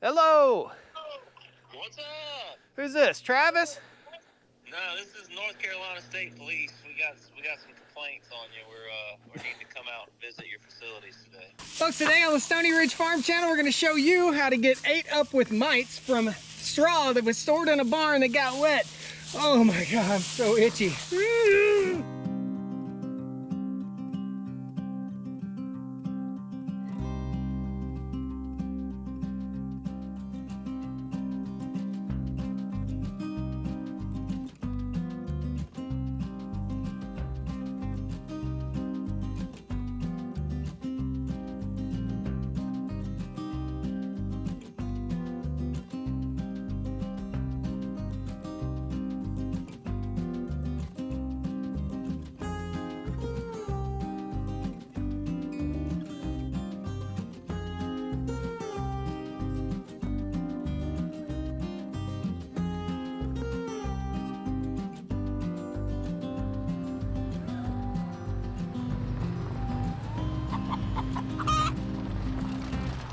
Hello. What's up? Who's this? Travis? No, this is North Carolina State Police. We got some complaints on you. We're needing to come out and visit your facilities today. Folks, today on the Stoney Ridge Farm channel, we're going to show you how to get ate up with mites from straw that was stored in a barn that got wet. Oh my God, I'm so itchy.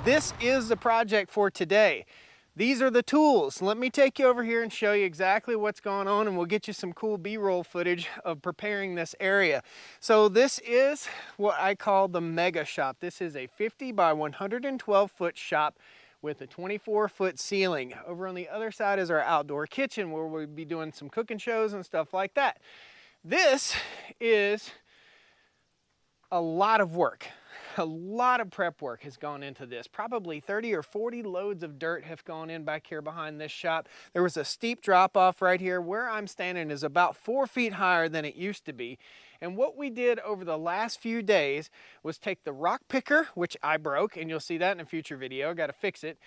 This is the project for today. These are the tools. Let me take you over here and show you exactly what's going on, and we'll get you some cool B-roll footage of preparing this area. So this is what I call the mega shop. This is a 50 by 112 foot shop with a 24-foot ceiling. Over on the other side is our outdoor kitchen where we'll be doing some cooking shows and stuff like that. This is a lot of work. A lot of prep work has gone into this. Probably 30 or 40 loads of dirt have gone in back here behind this shop. There was a steep drop off right here. Where I'm standing is about 4 feet higher than it used to be. And what we did over the last few days was take the rock picker, which I broke, and you'll see that in a future video. I got to fix it.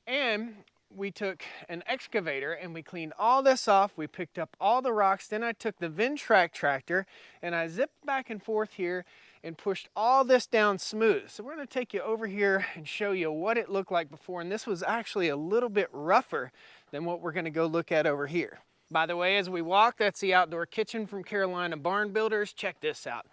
And we took an excavator and we cleaned all this off. We picked up all the rocks. Then I took the Ventrac tractor and I zipped back and forth here and pushed all this down smooth. So we're going to take you over here and show you what it looked like before. And this was actually a little bit rougher than what we're going to go look at over here. By the way, as we walk, that's the outdoor kitchen from Carolina Barn Builders. Check this out.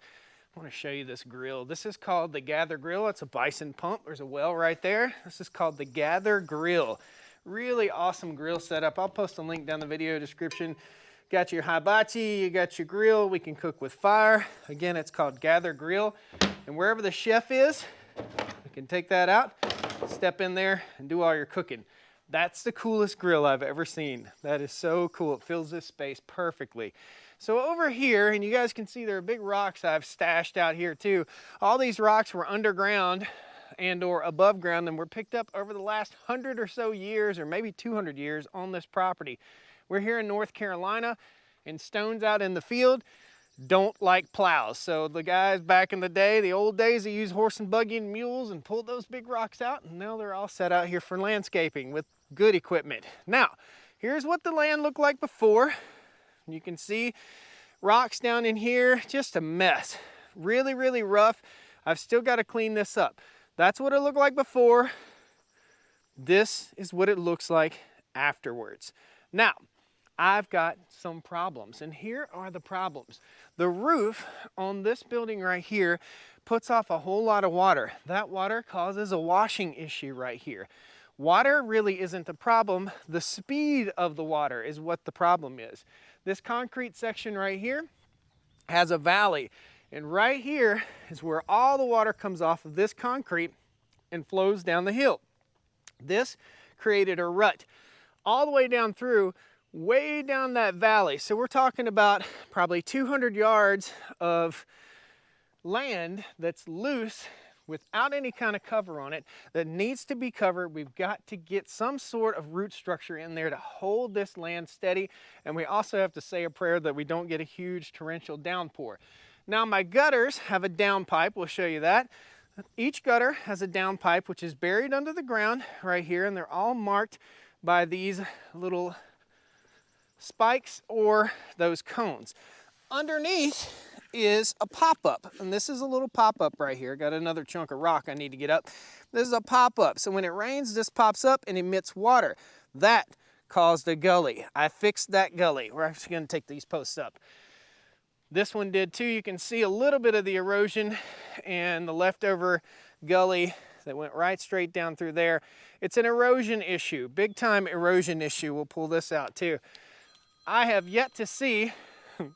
I want to show you this grill. This is called the Gather Grill. It's a bison pump. There's a well right there. This is called the Gather Grill. Really awesome grill setup. I'll post a link down the video description. Got your hibachi, you got your grill. We can cook with fire. Again, it's called Gather Grill. And wherever the chef is, you can take that out, step in there and do all your cooking. That's the coolest grill I've ever seen. That is so cool. It fills this space perfectly. So over here, and you guys can see there are big rocks I've stashed out here too. All these rocks were underground and or above ground and were picked up over the last 100 or so years, or maybe 200 years on this property. We're here in North Carolina, and stones out in the field don't like plows. So the guys back in the day, the old days, they used horse and buggy and mules and pulled those big rocks out, and now they're all set out here for landscaping with good equipment. Now, here's what the land looked like before. You can see rocks down in here, just a mess. Really, really rough. I've still got to clean this up. That's what it looked like before. This is what it looks like afterwards. Now, I've got some problems, and here are the problems. The roof on this building right here puts off a whole lot of water. That water causes a washing issue right here. Water really isn't the problem. The speed of the water is what the problem is. This concrete section right here has a valley, and right here is where all the water comes off of this concrete and flows down the hill. This created a rut all the way down through, way down that valley. So we're talking about probably 200 yards of land that's loose without any kind of cover on it that needs to be covered. We've got to get some sort of root structure in there to hold this land steady. And we also have to say a prayer that we don't get a huge torrential downpour. Now my gutters have a downpipe. We'll show you that. Each gutter has a downpipe which is buried under the ground right here, and they're all marked by these little spikes or those cones. Underneath is a pop-up, and this is a little pop-up right here. Got another chunk of rock I need to get up. This is a pop-up, so when it rains, this pops up and emits water. That caused a gully. I fixed that gully. We're actually going to take these posts up. This one did too. You can see a little bit of the erosion and the leftover gully that went right straight down through there. It's an erosion issue, big time erosion issue. We'll pull this out too. I have yet to see,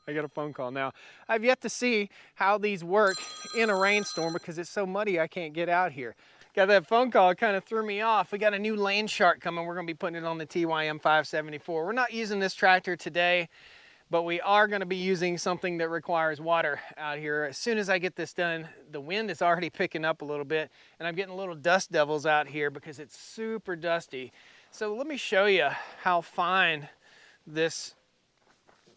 I got a phone call now. I've yet to see how these work in a rainstorm because it's so muddy I can't get out here. Got that phone call, it kind of threw me off. We got a new lane shark coming. We're gonna be putting it on the TYM 574. We're not using this tractor today, but we are gonna be using something that requires water out here. As soon as I get this done, the wind is already picking up a little bit and I'm getting little dust devils out here because it's super dusty. So let me show you how fine this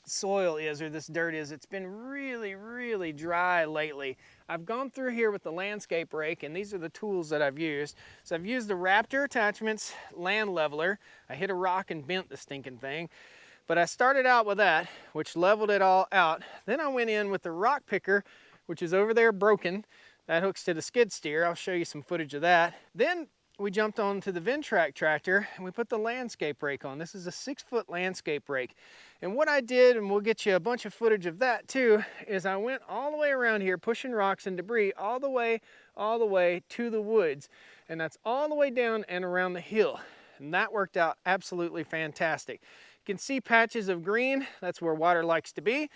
soil is, or this dirt is. It's been really, really dry lately. I've gone through here with the landscape rake, and these are the tools that I've used. So I've used the Raptor Attachments land leveler. I hit a rock and bent the stinking thing, but I started out with that, which leveled it all out. Then I went in with the rock picker, which is over there broken. That hooks to the skid steer. I'll show you some footage of that. Then we jumped onto the Ventrac tractor and we put the landscape rake on. This is a 6-foot landscape rake. And what I did, and we'll get you a bunch of footage of that too, is I went all the way around here pushing rocks and debris all the way to the woods. And that's all the way down and around the hill. And that worked out absolutely fantastic. You can see patches of green. That's where water likes to be.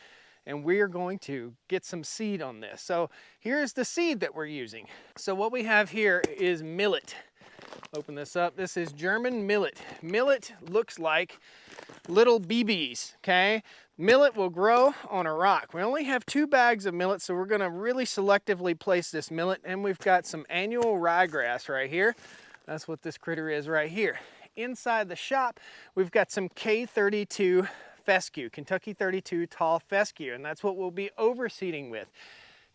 And we're going to get some seed on this. So here's the seed that we're using. So what we have here is millet. Open this up. This is German millet. Millet looks like little BBs, okay? Millet will grow on a rock. We only have 2 bags of millet, so we're gonna really selectively place this millet, and we've got some annual ryegrass right here. That's what this critter is right here. Inside the shop, we've got some K32 fescue, Kentucky 32 tall fescue, and that's what we'll be overseeding with.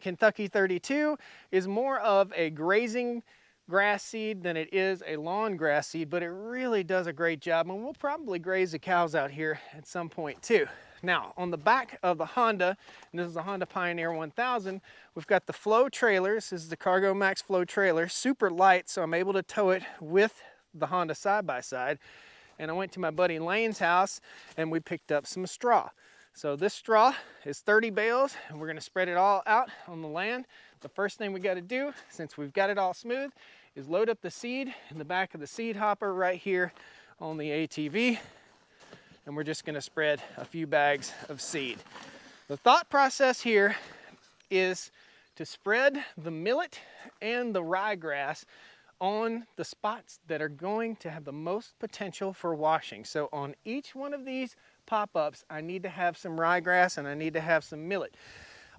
Kentucky 32 is more of a grazing grass seed than it is a lawn grass seed, but it really does a great job, and we'll probably graze the cows out here at some point too. Now, on the back of the Honda, and this is a Honda Pioneer 1000, we've got the Flow trailer. This is the Cargo Max Flow trailer, super light, so I'm able to tow it with the Honda side-by-side. And I went to my buddy Lane's house and we picked up some straw. So this straw is 30 bales, and we're gonna spread it all out on the land. The first thing we gotta do, since we've got it all smooth, is load up the seed in the back of the seed hopper right here on the ATV, and we're just gonna spread a few bags of seed. The thought process here is to spread the millet and the ryegrass on the spots that are going to have the most potential for washing. So on each one of these pop-ups, I need to have some ryegrass and I need to have some millet.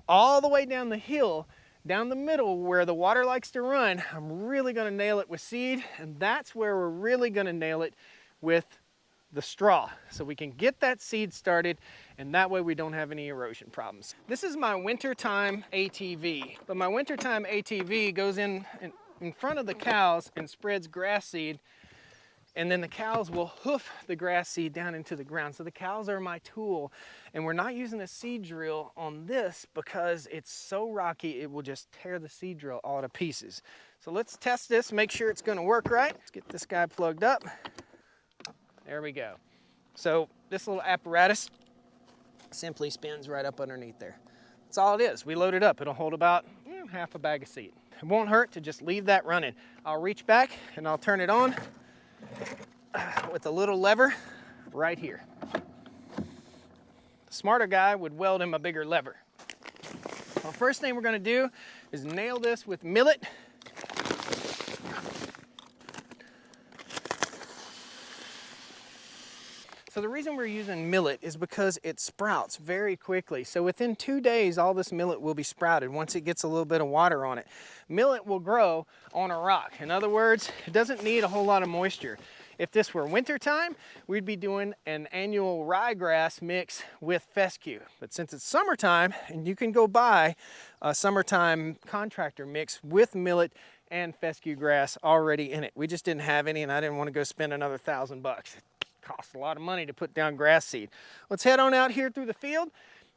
All the way down the hill, down the middle where the water likes to run, I'm really gonna nail it with seed, and that's where we're really gonna nail it with the straw. So we can get that seed started, and that way we don't have any erosion problems. This is my wintertime ATV, but my wintertime ATV goes in front of the cows and spreads grass seed, and then the cows will hoof the grass seed down into the ground. So the cows are my tool, and we're not using a seed drill on this because it's so rocky it will just tear the seed drill all to pieces. So let's test this, make sure it's gonna work right. Let's get this guy plugged up. There we go. So this little apparatus simply spins right up underneath there. That's all it is. We load it up. It'll hold about half a bag of seed. It won't hurt to just leave that running. I'll reach back and I'll turn it on with a little lever right here. The smarter guy would weld him a bigger lever. Well, first thing we're gonna do is nail this with millet. So the reason we're using millet is because it sprouts very quickly. So within 2 days, all this millet will be sprouted once it gets a little bit of water on it. Millet will grow on a rock. In other words, it doesn't need a whole lot of moisture. If this were wintertime, we'd be doing an annual ryegrass mix with fescue. But since it's summertime, and you can go buy a summertime contractor mix with millet and fescue grass already in it. We just didn't have any, and I didn't want to go spend another $1,000. Costs a lot of money to put down grass seed. Let's head on out here through the field.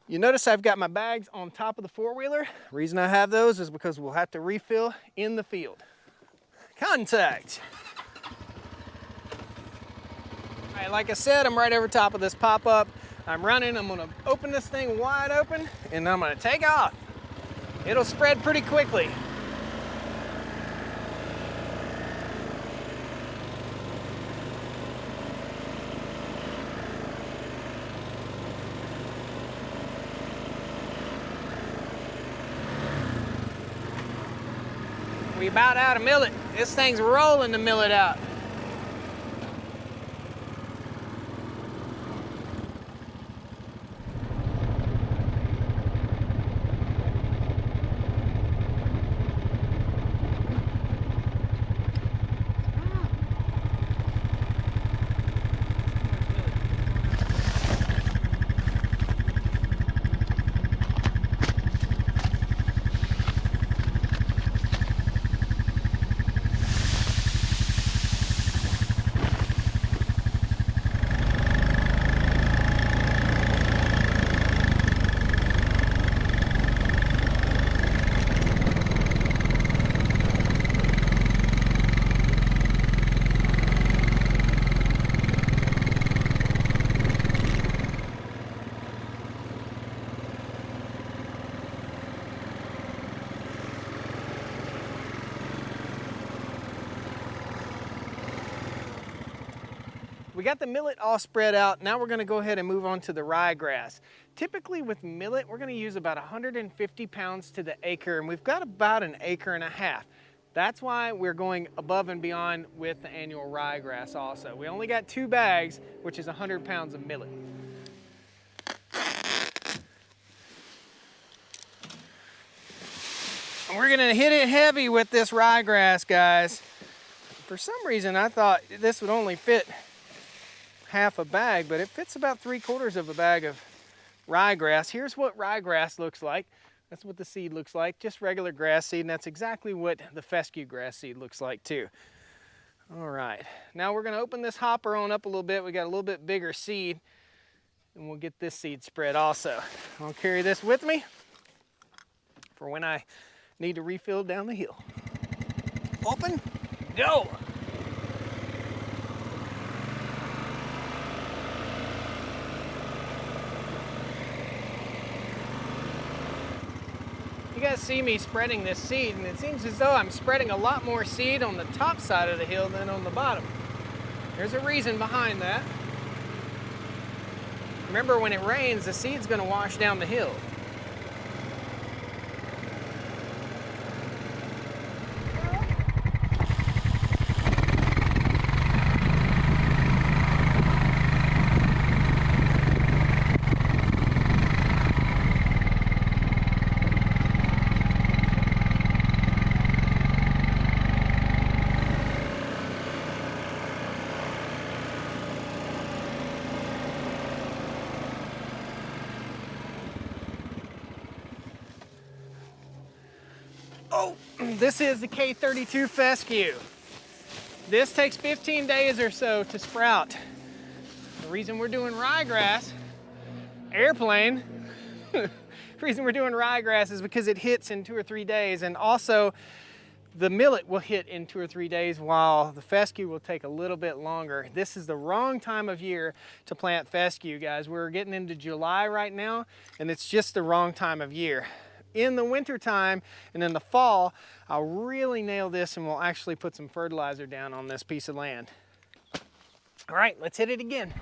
You notice I've got my bags on top of the four-wheeler. The reason I have those is because we'll have to refill in the field. Contact. All right, like I said, I'm right over top of this pop-up. I'm running, I'm gonna open this thing wide open, and I'm gonna take off. It'll spread pretty quickly. We about out of millet. This thing's rolling the millet out. We got the millet all spread out. Now we're gonna go ahead and move on to the ryegrass. Typically with millet, we're gonna use about 150 pounds to the acre, and we've got about an acre and a half. That's why we're going above and beyond with the annual ryegrass also. We only got 2 bags, which is 100 pounds of millet. And we're gonna hit it heavy with this ryegrass, guys. For some reason, I thought this would only fit half a bag, but it fits about 3/4 of a bag of ryegrass. Here's what ryegrass looks like. That's what the seed looks like, just regular grass seed, and that's exactly what the fescue grass seed looks like too. All right, now we're gonna open this hopper on up a little bit. We got a little bit bigger seed, and we'll get this seed spread also. I'll carry this with me for when I need to refill down the hill. Open, go. You guys see me spreading this seed, and it seems as though I'm spreading a lot more seed on the top side of the hill than on the bottom. There's a reason behind that. Remember, when it rains, the seed's gonna wash down the hill. Oh, this is the K32 Fescue. This takes 15 days or so to sprout. The reason we're doing ryegrass, airplane, the reason we're doing ryegrass is because it hits in 2 or 3 days, and also the millet will hit in 2 or 3 days while the fescue will take a little bit longer. This is the wrong time of year to plant fescue, guys. We're getting into July right now, and it's just the wrong time of year. In the winter time and in the fall, I'll really nail this, and we'll actually put some fertilizer down on this piece of land. All right, let's hit it again.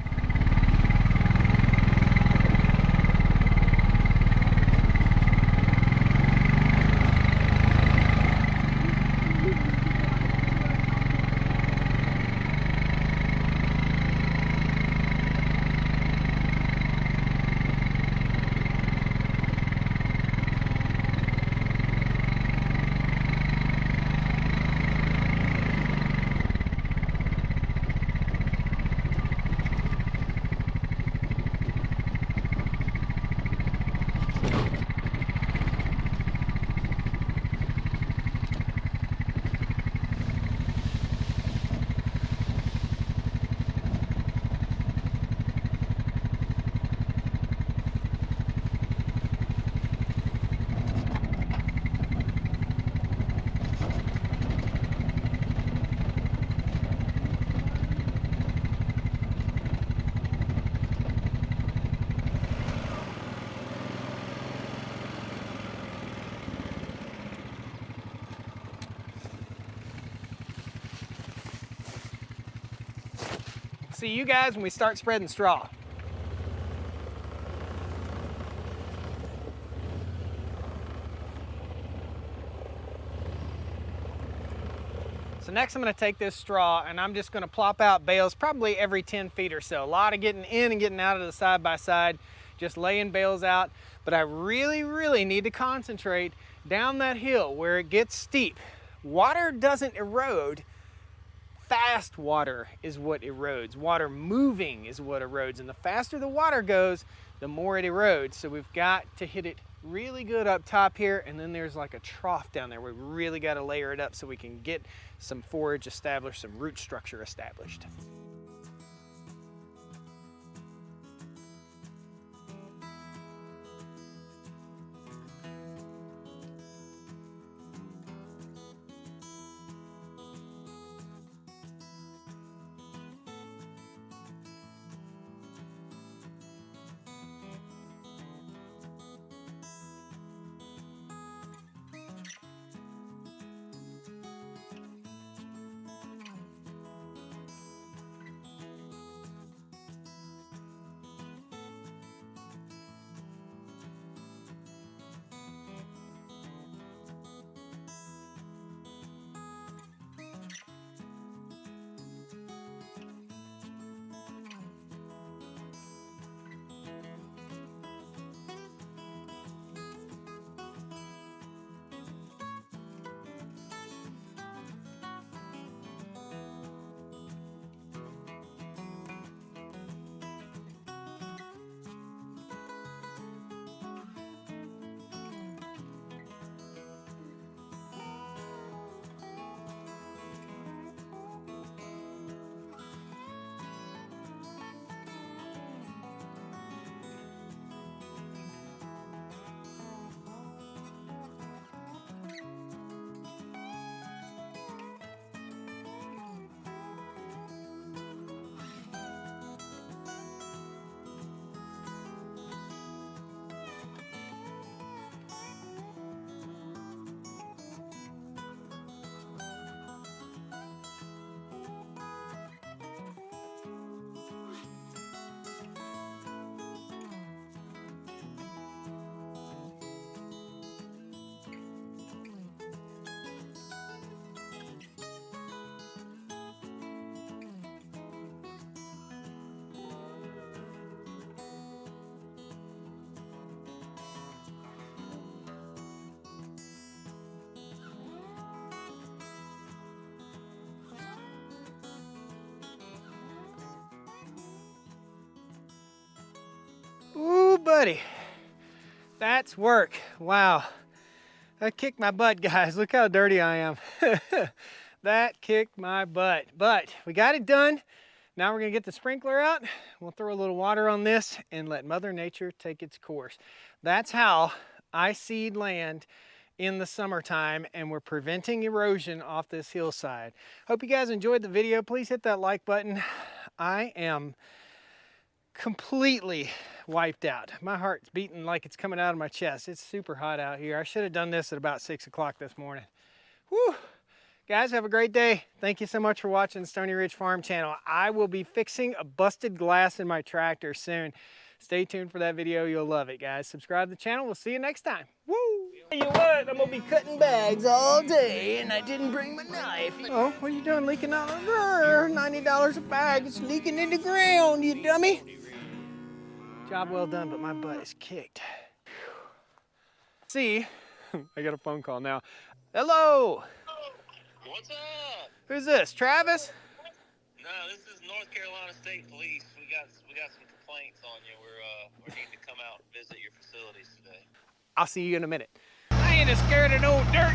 See you guys when we start spreading straw. next I'm gonna take this straw and I'm just gonna plop out bales probably every 10 feet or so. A lot of getting in and getting out of the side by side, just laying bales out. But I really need to concentrate down that hill where it gets steep. Water doesn't erode. Fast water is what erodes. Water moving is what erodes. And the faster the water goes, the more it erodes. So we've got to hit it really good up top here, and then there's like a trough down there. We really got to layer it up so we can get some forage established, some root structure established. Ooh, buddy, that's work. Wow, that kicked my butt, guys. Look how dirty I am. That kicked my butt, but we got it done. Now we're gonna get the sprinkler out. We'll throw a little water on this and let Mother Nature take its course. That's how I seed land in the summertime, and we're preventing erosion off this hillside. Hope you guys enjoyed the video. Please hit that like button. I am completely wiped out. My heart's beating like it's coming out of my chest. It's super hot out here. I should have done this at about 6 o'clock this morning. Whew. Guys, have a great day. Thank you so much for watching the Stoney Ridge Farm channel. I will be fixing a busted glass in my tractor soon. Stay tuned for that video. You'll love it, guys. Subscribe to the channel. We'll see you next time. Woo! Tell you what, I'm gonna be cutting bags all day, and I didn't bring my knife. Oh, what are you doing leaking out of there? $90 a bag. It's leaking in the ground, you dummy. Job well done, but my butt is kicked. See, I got a phone call now. Hello. What's up? Who's this? Travis? No, this is North Carolina State Police. We got some complaints on you. We need to come out and visit your facilities today. I'll see you in a minute. I ain't as scared of no dirt.